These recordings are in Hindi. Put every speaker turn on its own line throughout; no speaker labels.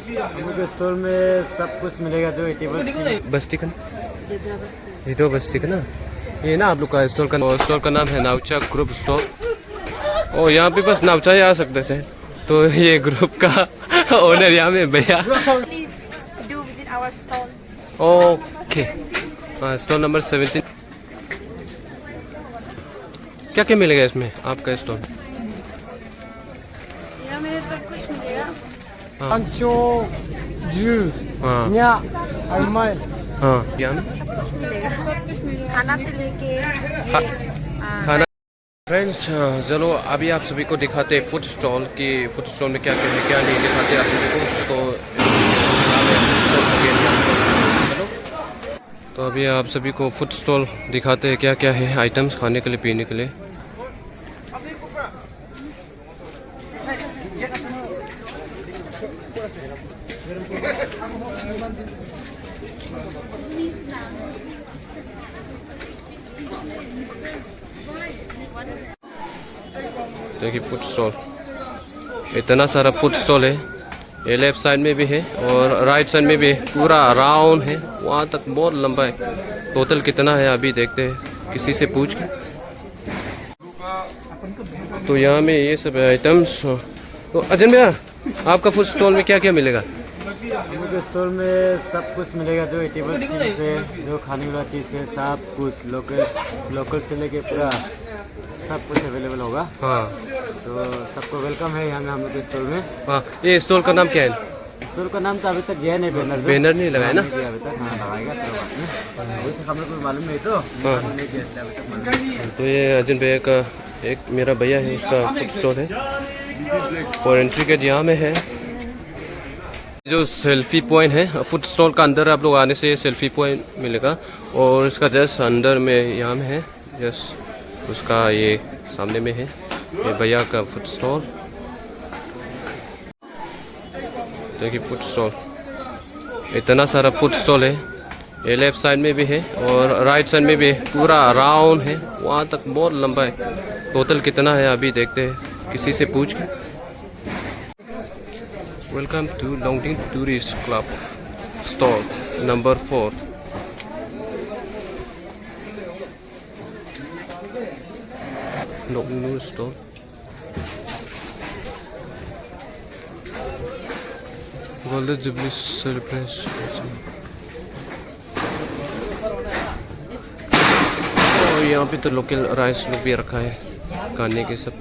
मुझे स्टोर में सब कुछ मिलेगा जो ईटेबल
बस्ती का ये तो बस्ती का ना, ये ना आप लोग का स्टोर का नाम है नाउचा ग्रुप स्टोर। और यहाँ पे बस नाउचा ही आ सकते थे। तो ये ग्रुप का ओनर यहाँ में भैया। ओके, हाँ स्टोर नंबर 17। क्या क्या मिलेगा इसमें आपका स्टोर?
यहाँ में सब कुछ मिलेगा।
अंचो जू
हाँ
न्या अलमाय।
हाँ यहाँ
खाना से लेके ये
खाना। फ्रेंड्स चलो अभी आप सभी को दिखाते हैं फूड स्टॉल की, फूड स्टॉल में क्या क्या है क्या नहीं, दिखाते आप सभी को। तो चलो तो अभी आप सभी को फूड स्टॉल दिखाते हैं क्या क्या है आइटम्स खाने के लिए पीने के लिए। देखिए फूड स्टॉल, इतना सारा फूड स्टॉल है। ये लेफ्ट साइड में भी है और राइट साइड में भी है, पूरा राउंड है, वहाँ तक बहुत लंबा है। टोटल कितना है अभी देखते हैं किसी से पूछ के। तो यहाँ में ये सब आइटम्स। तो अजन भैया आपका फूड स्टॉल में क्या क्या मिलेगा?
मुझे स्टोर में सब कुछ मिलेगा जो ईटेबल चीज़ है, जो खाने वाला चीज़ है, सब कुछ लोकल से लेके पूरा सब कुछ अवेलेबल होगा।
हाँ
तो सबको वेलकम है यहाँ में हम लोग के स्टोर में।
हाँ, ये स्टॉल का नाम क्या है?
स्टोर का नाम तो अभी तक गया नहीं,
बैनर नहीं लगाया ना
अभी तक। हाँ लगाएगा तो अभी तक हम लोग को मालूम नहीं, तो नहीं किया इसलिए अभी तक मालूम नहीं।
तो ये अजन भैया का एक मेरा भैया है, उसका फूड स्टॉल है और एंट्री गेट यहाँ में है। जो सेल्फी पॉइंट है फूड स्टॉल का, अंदर आप लोग आने से सेल्फी पॉइंट मिलेगा और इसका जस्ट अंदर में यहाँ में है, जस्ट उसका ये सामने में है ये भैया का फूड स्टॉल। देखिए फूड स्टॉल, इतना सारा फूड स्टॉल है। ये लेफ्ट साइड में भी है और राइट साइड में भी है, पूरा राउंड है, वहाँ तक बहुत लंबा है। टोटल कितना है अभी देखते हैं किसी से पूछ के। Welcome to Longding tourist club stall number 4। Longding stall golden jubilee celebration. और यहाँ पे तो लोकल राइस लोग भी रखा है खाने के सब।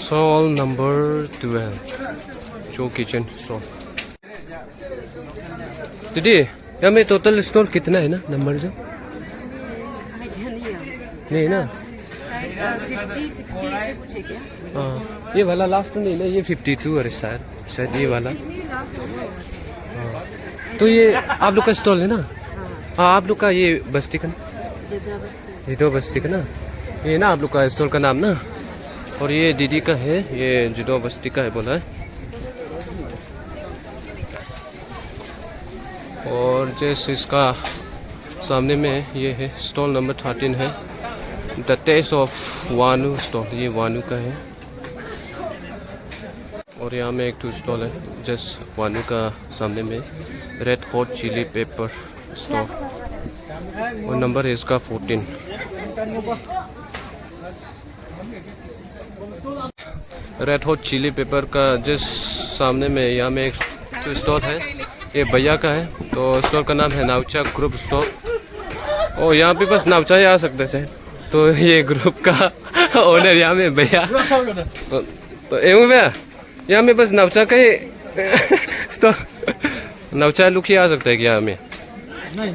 स्टॉल नंबर 12 जो किचन स्टॉल। दीदी यहाँ में टोटल स्टॉल कितना है ना नंबर जो? नहीं ना
50, 60 ऐसे कुछ है क्या?
हाँ ये वाला लास्ट नहीं ना, ये 52 है शायद ये वाला। हाँ तो ये आप लोग का स्टॉल है ना? हाँ आप लोग का ये बस्ती का ना, ये तो बस्ती का ना, ये ना आप लोग का स्टॉल का नाम ना। और ये दीदी का है, ये जिदो बस्ती का है बोला है। और जैसे इसका सामने में ये है स्टॉल नंबर 13 है, द टेस्ट ऑफ वानू स्टॉल, ये वानू का है। और यहाँ में एक टू स्टॉल है जस्ट वानू का सामने में, red hot chilli pepper stall और नंबर है इसका 14। रेड हॉट चिली पेपर का जस्ट सामने में यहाँ में एक टू स्टॉल है, ये भैया का है। तो स्टोर का नाम है नाउचा ग्रुप स्टोर। और यहाँ पे बस नाउचा ही आ सकते थे। तो ये ग्रुप का ओनर यहाँ में भैया। तो एवं भैया यहाँ में बस नवचा का ही स्टोर, नवचा लुक ही आ सकता है कि यहाँ में? हाँ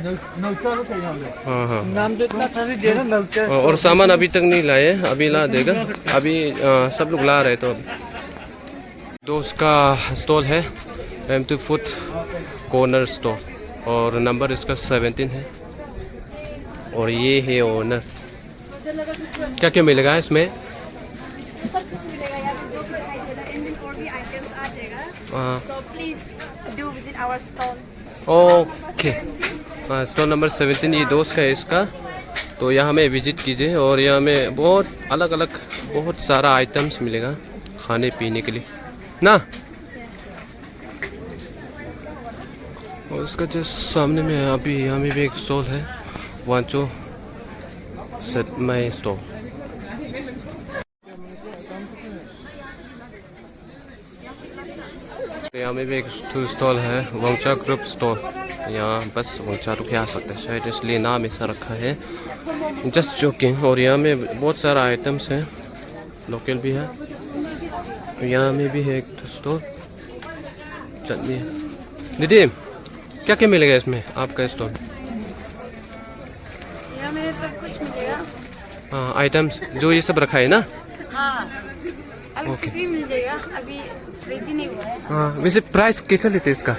हाँ
नाम तो इतना अच्छा से दे रहा नवचा।
और सामान अभी तक नहीं लाए, अभी ला देगा। अभी सब लोग ला रहे। तो दोस्त का स्टॉल है M2 फूड कॉर्नर स्टॉल और नंबर इसका 17 है। और ये है ओनर। क्या क्या मिलेगा इसमें?
सब कुछ मिलेगा यहाँ पे, जो भी दिखाई दे रहा है इनमें और भी आइटम्स आ जाएगा। So please do visit our stall.
Okay, stall number 17 ये दोस्त का है इसका, तो यहाँ में विजिट कीजिए। और यहाँ में बहुत अलग अलग बहुत सारा आइटम्स मिलेगा खाने पीने के लिए ना। और उसका जो सामने में अभी यहाँ में भी एक स्टॉल है, वांचो सतमाई स्टॉल। यहाँ में भी एक स्टॉल है, वंचा ग्रुप स्टॉल। यहाँ बस वंचा रुक आ सकते हैं शायद, इसलिए नाम ऐसा रखा है, जस्ट जोकिंग। और यहाँ में बहुत सारा आइटम्स है, लोकल भी है। यहाँ में भी है एक स्टॉल, चटनी है। दीदी क्या क्या मिलेगा इसमें आपका स्टॉल?
यहाँ में सब कुछ मिलेगा।
हाँ, आइटम्स जो ये सब रखा है ना।
हाँ, अलग चीज भी मिल जाएगा, अभी रेडी नहीं हुआ है।
हाँ, वैसे प्राइस कैसा लेते हैं इसका?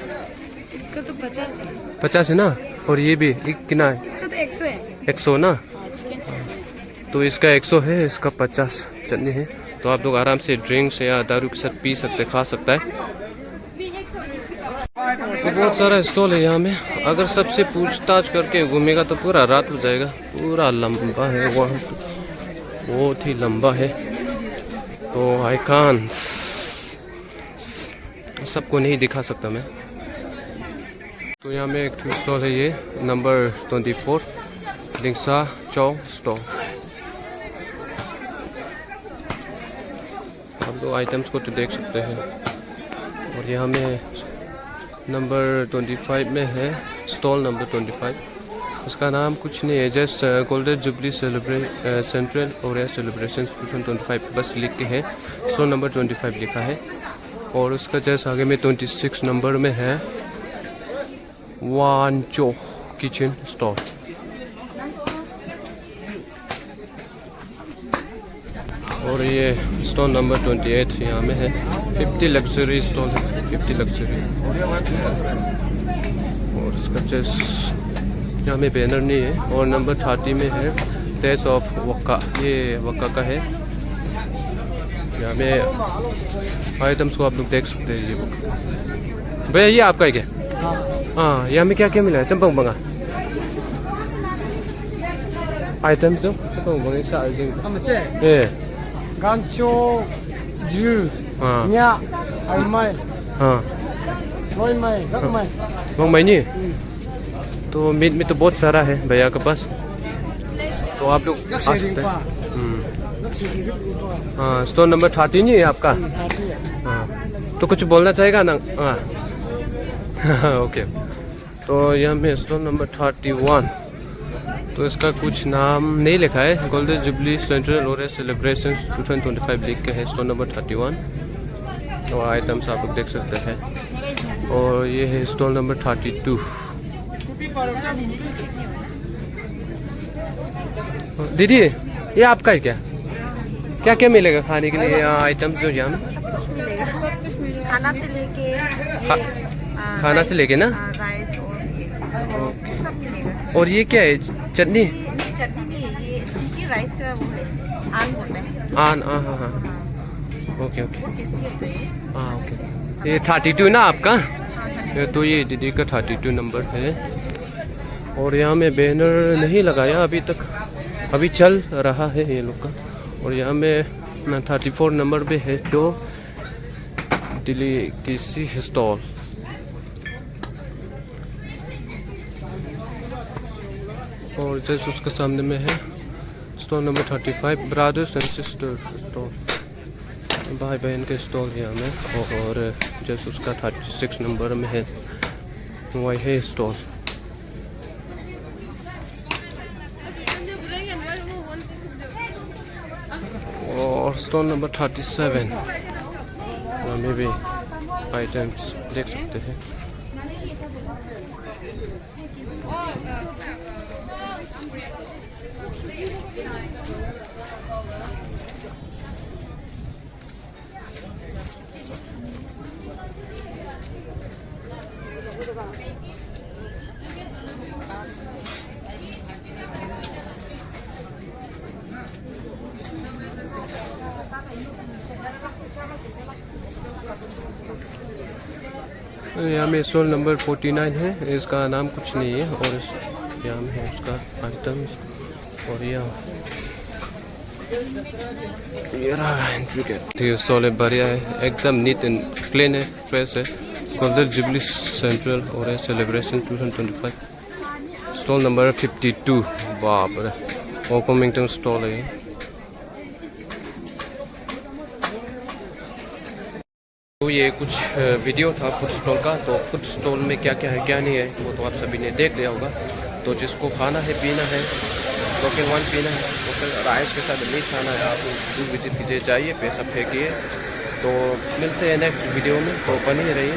इसका तो 50 है।
50 है ना। और ये भी कितना है?
इसका तो 100 है।
100 ना।
हाँ, चिकन चटनी।
तो इसका 100 है, इसका 50 चटनी है। तो आप लोग आराम से ड्रिंक्स या दारू के साथ पी सकते, खा सकता है। तो बहुत सारा स्टॉल है यहाँ में, अगर सबसे पूछताछ करके घूमेगा तो पूरा रात हो जाएगा। पूरा लंबा है, वहाँ बहुत ही लंबा है, तो आई कान सबको नहीं दिखा सकता मैं। तो यहाँ में एक स्टॉल है, ये नंबर 24 लिंगसा चौ स्टॉल। आप लोग आइटम्स को तो देख सकते हैं। और यहाँ में नंबर 25 में है स्टॉल नंबर 25। उसका नाम कुछ नहीं है, जस्ट गोल्डन जुबली सेंट्रल और सेलिब्रेशन 2025 बस लिख के है। स्टॉल नंबर 25 लिखा है। और उसका जस्ट आगे में 26 नंबर में है वांचो किचन स्टॉल। और ये स्टॉल नंबर 28 यहाँ में है। 50 लग्जरी स्टॉल है, 50 लग्जरी। और इसका जस्ट यहाँ में बैनर नहीं है। और नंबर 30 में है टेस्ट ऑफ वक्का, ये वक्का का है। यहाँ में आइटम्स को आप लोग देख सकते हैं। ये भैया ये आपका है क्या? हाँ, यहाँ में क्या क्या मिला है? चंपंग बंगा आइटम्स जो चंपंग बंगा ये
gancho, ju,
हाँ
nya, almai,
हाँ
roi mai, gak mai.
मंग मैनी। तो मीट में तो बहुत सारा है भैया के पास, तो आप लोग आ सकते हैं। हाँ, स्टोर नंबर 30 नहीं है आपका? हाँ, तो कुछ बोलना चाहेगा ना? हाँ ओके। तो यहाँ में स्टोर नंबर 31, तो इसका कुछ नाम नहीं लिखा है, गोल्डन जुबली सेंट्रल और सेलिब्रेशन 2025 लिख के है स्टोर नंबर 31। और आइटम्स आप लोग देख सकते हैं। और ये है स्टॉल नंबर 32। दीदी ये आपका है क्या? क्या क्या मिलेगा खाने के लिए आइटम्स जो यहाँ में?
खाना से लेके
खाना से लेके ना।
राइस और सब मिलेगा।
और ये क्या है? चटनी?
चटनी नहीं है, ये सूखी राइस का वो है, आन बोलते हैं।
आन, हाँ हाँ हाँ, ओके ओके,
बहुत टेस्टी होता है।
हाँ ओके। ये 32 ना आपका? तो ये दीदी का 32 नंबर है। और यहाँ में बैनर नहीं लगाया अभी तक, अभी चल रहा है ये लोग का। और यहाँ में 34 नंबर पे है जो दिल्ली किसी स्टॉल। और जैसे उसके सामने में है stall number 35 brothers and sister stall, भाई बहन के स्टॉल यहाँ में। और जैसे उसका 36 नंबर में है वही है स्टॉल। और स्टॉल नंबर 37 में भी आइटम्स देख सकते हैं। यहाँ में स्टॉल नंबर 49 है, इसका नाम कुछ नहीं है। और यहाँ में है उसका आइटम्स। और यहाँ ये रहा एंट्री गेट। ये स्टॉल है, बढ़िया है, एकदम नीट एंड क्लीन है, फ्रेश है। गोल्डन जुबली सेंट्रल और है सेलिब्रेशन 2025। Stall number 52। बाप रे, ओकमिंगटन स्टॉल है। तो ये कुछ वीडियो था फूड स्टॉल का। तो फूड स्टॉल में क्या क्या है क्या नहीं है वो तो आप सभी ने देख लिया होगा। तो जिसको खाना है पीना है, लोकल वाइन पीना है, लोकल राइस के साथ मीट खाना है, आप जरूर विजिट कीजिए, जाइए, पैसा फेंकिए। तो मिलते हैं नेक्स्ट वीडियो में, तो बने रहिए।